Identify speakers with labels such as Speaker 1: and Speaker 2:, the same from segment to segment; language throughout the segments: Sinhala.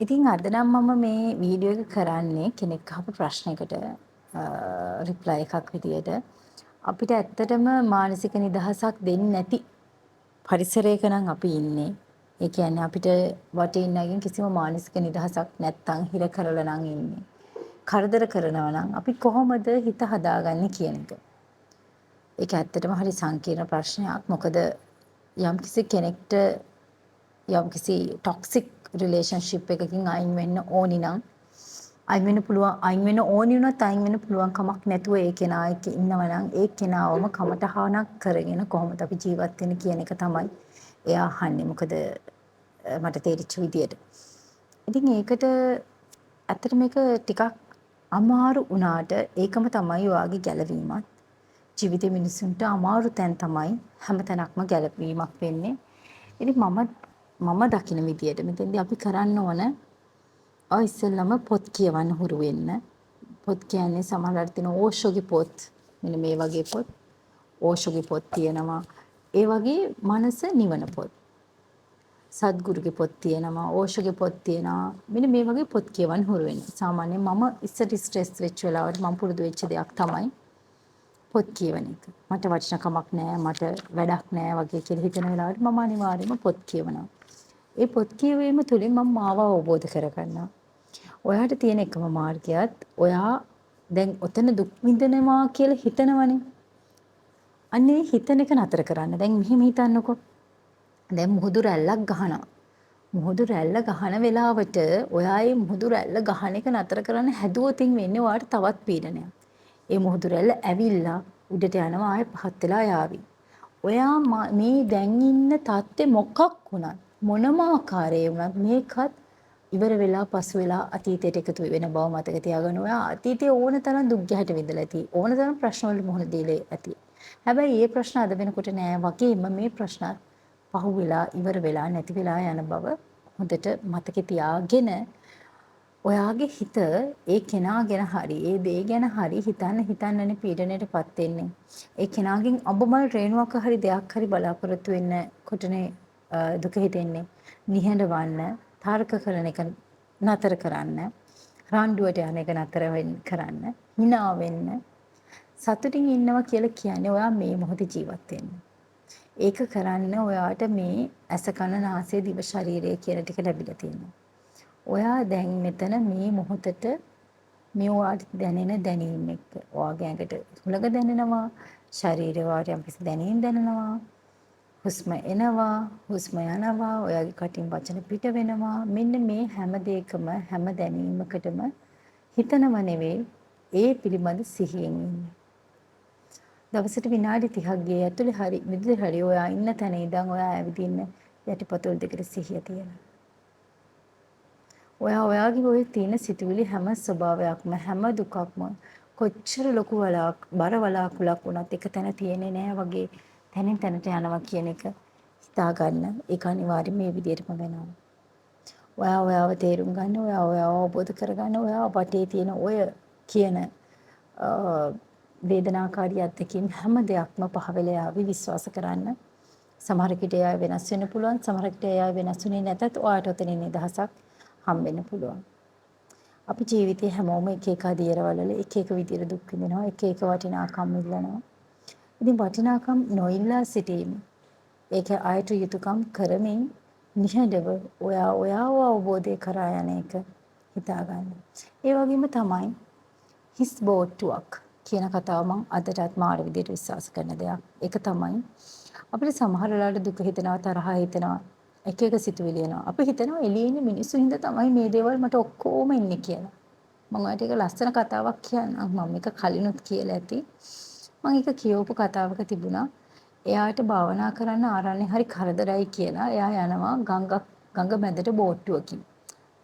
Speaker 1: ඉතින් අද නම් මම මේ වීඩියෝ එක කරන්නේ කෙනෙක් අහපු ප්‍රශ්නයකට රිප්ලයි එකක් විදියට අපිට ඇත්තටම මානසික නිදහසක් දෙන්නේ නැති පරිසරයක නම් අපි ඉන්නේ. ඒ කියන්නේ අපිට වටේ ඉන්න අයගෙන් කිසිම මානසික නිදහසක් නැත්තම් හිර කරලා නම් ඉන්නේ. කරදර කරනවා නම් අපි කොහොමද හිත හදාගන්නේ කියන එක. ඒක ඇත්තටම හරි සංකීර්ණ ප්‍රශ්නයක්. මොකද යම්කිසි කෙනෙක්ට යම්කිසි ටොක්සික් රිලේෂන්ෂිප් එකකින් අයින් වෙන්න ඕනි නම් අයින් වෙන්න පුළුවන්, අයින් වෙන්න ඕනි වුණත් අයින් වෙන්න පුළුවන් කමක් නැතුව ඒ කෙනා එක්ක ඉන්නවා නම් ඒ කෙනාවම කමටහනක් කරගෙන කොහොමද අපි ජීවත් වෙන්නේ කියන එක තමයි එයා අහන්නේ. මොකද මට තේරිච්ච විදියට. ඉතින් ඒකට ඇත්තට මේක ටිකක් අමාරු වුණාට ඒකම තමයි ඔයාගේ ගැළවීමත්. ජීවිතේ මිනිසුන්ට අමාරු තැන් තමයි හැමතැනක්ම ගැළවීමක් වෙන්නේ. ඉතින් මම දකින විදියට මෙතෙන්දී අපි කරන්න ඕන ඉස්සෙල්ලම පොත් කියවන්න හුරු වෙන්න. පොත් කියන්නේ සමහරවිට තියෙන ඕෂෝගේ පොත්. මෙන්න මේ වගේ පොත්. ඕෂෝගේ පොත් තියෙනවා. ඒ වගේ මනස නිවන පොත්. සද්ගුරුගේ පොත් තියෙනවා. ඕෂෝගේ පොත් තියෙනවා. මෙන්න මේ වගේ පොත් කියවන්න හුරු වෙන්න. සාමාන්‍යයෙන් මම ඉස්සර ස්ට්‍රෙස් වෙච්ච වෙලාවට මම පුරුදු වෙච්ච දෙයක් තමයි පොත් කියවන එක. මට වටිනකමක් නැහැ, මට වැඩක් නැහැ වගේ කියලා හිතන වෙලාවට මම අනිවාර්යයෙන්ම පොත් කියවනවා. ඒ පොත් කියවීම තුළින් මම මාව අවබෝධ කරගන්නවා. ඔයාට තියෙන එකම මාර්ගයත් ඔයා දැන් ඔතන දුක් විඳිනවා කියලා හිතනවනේ. අන්නේ හිතන එක නතර කරන්න. දැන් මෙහෙම හිතන්නකෝ. දැන් මුහුදු රැල්ලක් ගහනවා. මුහුදු රැල්ල ගහන වෙලාවට ඔයා ඒ මුහුදු රැල්ල ගහන එක නතර කරන්න හැදුවොතින් වෙන්නේ ඔයාට තවත් පීඩනයක්. ඒ මුහුදු රැල්ල ඇවිල්ලා උඩට යනවා ආයෙ පහත් වෙලා යාවි. ඔයා මේ දැන් ඉන්න තත්ත්වෙ මොකක් වුණත් මොනම ආකාරයේ වුණත් මේකත් ඉවර වෙලා පසු වෙලා අතීතයට එකතු වෙන බව මතක තියාගන්න. ඔයා අතීතයේ ඕන තරම් දුක් ගැහැට විඳලා ඇති. ඕන තරම් ප්‍රශ්න වලට මුහුණ දීලා ඇති. හැබැයි මේ ප්‍රශ්න අද වෙනකොට නෑ වගේම මේ ප්‍රශ්නත් පහුවෙලා ඉවර වෙලා නැති වෙලා යන බව හොඳට මතකේ තියාගෙන ඔයාගේ හිත ඒ කෙනා ගැන හරි ඒ දේ ගැන හරි හිතන්නනේ පීඩණයටපත් වෙන්නේ. ඒ කෙනාගෙන් අබමල් රේණුවක හරි දෙයක් හරි බලාපොරොත්තු වෙන්න කොටනේ දුක හිතෙන්නේ. නිහඬවන්න, තර්ක කරන එක නතර කරන්න, රණ්ඩුවට යන එක නතර කරන්න, hina වෙන්න, සතුටින් ඉන්නවා කියලා කියන්නේ ඔයා මේ මොහොතේ ජීවත් වෙන්න. ඒක කරන්න ඔයාට මේ ඇස කන නාසය දිව ශරීරය කියන ටික ලැබිලා තියෙනවා. ඔයා දැන් මෙතන මේ මොහොතට මේ ඔයාට දැනෙන දැනීම් එක්ක ඔයාගේ ඇඟට හුලඟ දැනෙනවා, ශරීරය වාට යම්කිසි දැනීම් දැනෙනවා, හුස්ම එනවා, හුස්ම යනවා, ඔයාගේ කටින් වචන පිට වෙනවා. මෙන්න මේ හැම දෙයකම හැම දැනීමකටම හිතනව නෙවෙයි ඒ පිළිබඳ සිහියෙන් ඉන්න. දවසට විනාඩි 30ක් ගේ ඇතුලේ හරි විදුලි හරි ඔයා ඉන්න තැන ඉඳන් ඔයා ඇවිදින්න යටිපතුල් දෙකට සිහිය තියලා. ඔයාගේ ඔය තියෙන සිතුවිලි හැම ස්වභාවයක්ම හැම දුකක්ම කොච්චර ලොකු බර වලාකුලක් වුණත් එක තැන තියෙන්නේ නැහැ වගේ තැනින් තැනට යනවා කියන එක හිතා ගන්න. ඒක අනිවාර්යයෙන් මේ විදිහටම වෙනවා. ඔයාව තේරුම් ගන්න, ඔයාව අවබෝධ කරගන්න, ඔයා වටේ තියෙන ඔය කියන වේදනාකාරී අත්දැකීම් හැම දෙයක්ම පහවෙලා යාවි විශ්වාස කරන්න. සමහර කෙට එයා වෙනස් වෙන්න පුළුවන්, සමහර කෙට එයා වෙනස් වෙන්නේ නැතත් ඔයාට උතනින් නිදහසක් හම්බෙන්න පුළුවන්. අපි ජීවිතේ හැමෝම එක එක අධීරවල එක එක විදිහට දුක් විඳිනවා, එක එක වටිනාකම් ඉල්ලනවා. ඉතින් වටිනාකම් නොඉල්ලා සිටීම, ඒක ආයත යුතුයකම් කරමින් නිහඬව ඔයාව අවබෝධය කරා යන එක හිතා ගන්න. ඒ වගේම තමයි හිස් බෝට්ටුවක් කියන කතාව මම අදටත් මාර විදිහට විශ්වාස කරන දෙයක්. ඒක තමයි අපිට සමහර වෙලාවට දුක හිතෙනවා, තරහ හිතෙනවා, එක එක සිතුවිලි එනවා. අපි හිතනවා එළියේ ඉන්න මිනිස්සු හින්දා තමයි මේ දේවල් මට ඔක්කොම එන්නේ කියලා. මම ඔයාලට ඒක ලස්සන කතාවක් කියන්නම්. මම මේක කලිනුත් කියලා ඇති. මම ඒක කියවපු කතාවක තිබුණා. එයාට භාවනා කරන්න ආරණ්‍ය හරි කරදරයි කියලා එයා යනවා ගඟ මැදට බෝට්ටුවකින්.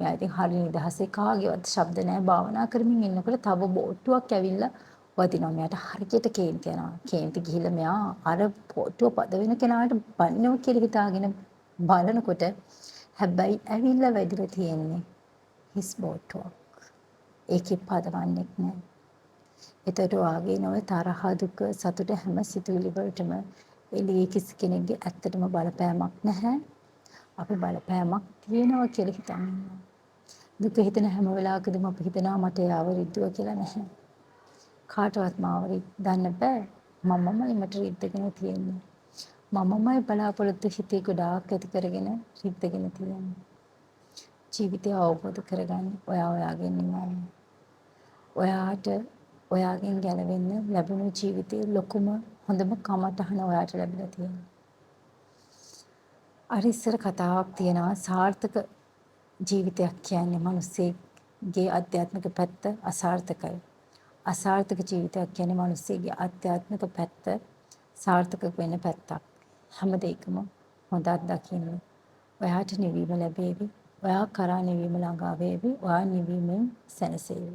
Speaker 1: එයා ඉතින් හරි නිදහසේ කාගේවත් ශබ්ද නැහැ භාවනා කරමින් ඉන්නකොට තව බෝට්ටුවක් ඇවිල්ලා වදිනවා. මෙයාට හරියට කේන්ති යනවා. කේන්ති ගිහිල්ලා මෙයා අර බෝට්ටුව පද වෙන කෙනාට බනිනවා කියලා හිතාගෙන බලනකොට හැබැයි ඇවිල්ලා වැදිලා තියෙන්නේ හිස් බෝට්ටුවක්. ඒකේ පදවන්නේක් නැහැ. එතකොට වාගේ නෝ තරහ දුක සතුට හැම සිතුවිලි වලටම එළියේ කිසි කෙනෙක්ගේ ඇත්තටම බලපෑමක් නැහැ. අපි බලපෑමක් තියෙනවා කියලා හිතන්නේ. දුක හිතෙන හැම වෙලාවකදීම අපි හිතනවා මට යාව රිද්දුව කියලා නැහැ. කාටවත් මාව දන්න බෑ. මමමයි මට රිද්දගෙන තියෙන්නේ. මමමයි බලාපොරොත්තු හිතේ ගොඩාක් ඇති කරගෙන රිද්දගෙන තියෙන්නේ. ජීවිතය අවබෝධ කරගන්න ඔයාගෙන් නිවන්න. ඔයාට ඔයාගෙන් ගැලවෙන්න ලැබුණු ජීවිතයේ ලොකුම හොඳම කමටහන ඔයාට ලැබිලා තියෙනවා. අර ඉස්සර කතාවක් තියෙනවා සාර්ථක ජීවිතයක් කියන්නේ මිනිස්සෙගේ අධ්‍යාත්මික පැත්ත අසාර්ථකයි. අසාර්ථක ජීවිතයක් කියන්නේ මිනිස්සෙගේ අධ්‍යාත්මික පැත්ත සාර්ථක වෙන පැත්තක්. හැම දෙයකම හොඳක් දකින්න. ඔයාට නිවීම ලැබේවි. ඔයා කරා නිවීම ළඟා වේවි. ඔයා නිවීමෙන් සැනසෙවි.